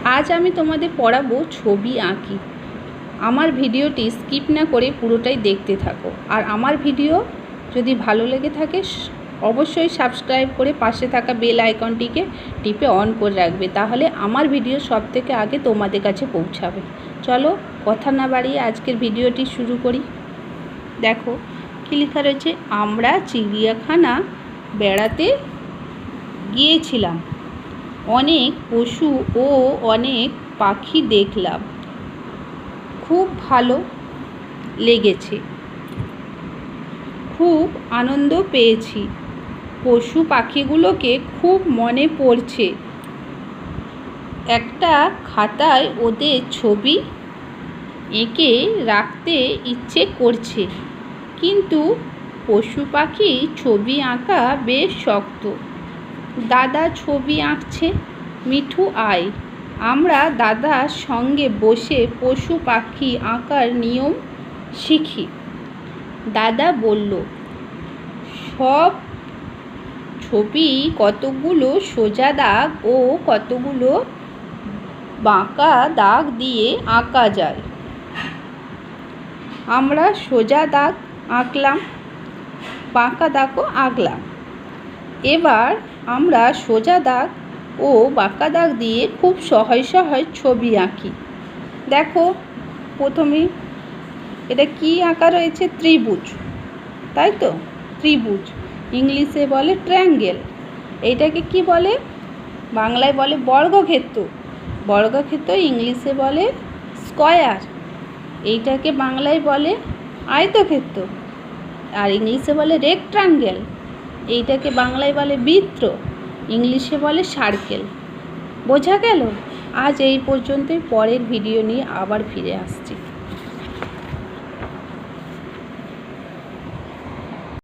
আজ আমি তোমাদের পড়াবো ছবি আঁকি। আমার ভিডিওটি স্কিপ না করে পুরোটাই দেখতে থাকো। আর আমার ভিডিও যদি ভালো লেগে থাকে অবশ্যই সাবস্ক্রাইব করে পাশে থাকা বেল আইকনটিকে টিপে অন করে রাখবে, তাহলে আমার ভিডিও সবথেকে আগে তোমাদের কাছে পৌঁছাবে। চলো কথা না বাড়িয়ে আজকের ভিডিওটি শুরু করি। দেখো কী লেখা রয়েছে, আমরা চিড়িয়াখানা বেড়াতে গিয়েছিলাম, অনেক পশু ও অনেক পাখি দেখলাম, খুব ভালো লেগেছে, খুব আনন্দ পেয়েছি, পশু পাখিগুলোকে খুব মনে পড়ছে, একটা খাতায় ওদের ছবি এঁকে রাখতে ইচ্ছে করছে, কিন্তু পশু পাখি ছবি আঁকা বেশ শক্ত। দাদা ছবি আঁকছে, মিঠু আয়, আমরা দাদার সঙ্গে বসে পশু পাখি আঁকার নিয়ম শিখি। দাদা বলল, সব ছবি কতগুলো সোজা দাগ ও কতগুলো বাঁকা দাগ দিয়ে আঁকা যায়। আমরা সোজা দাগ আঁকলাম, বাঁকা দাগও আঁকলাম। এবার আমরা সোজা দাগ ও বাঁকা দাগ দিয়ে খুব সহজ সহজ ছবি আঁকি। দেখো প্রথমে এটা কি আঁকা রয়েছে, ত্রিভুজ, তাই তো? ত্রিভুজ ইংলিশে বলে ট্রায়াঙ্গেল। এইটাকে কি বলে? বাংলায় বলে বর্গক্ষেত্র। বর্গক্ষেত্র ইংলিশে বলে স্কয়ার। এইটাকে বাংলায় বলে আয়তক্ষেত্র, আর ইংলিশে বলে রেক্ট্যাঙ্গেল। এইটাকে বাংলায় বলে বৃত্ত, ইংলিশে বলে সার্কেল। বোঝা গেল? আজ এই পর্যন্তই, পরের ভিডিও নিয়ে আবার ফিরে আসছি।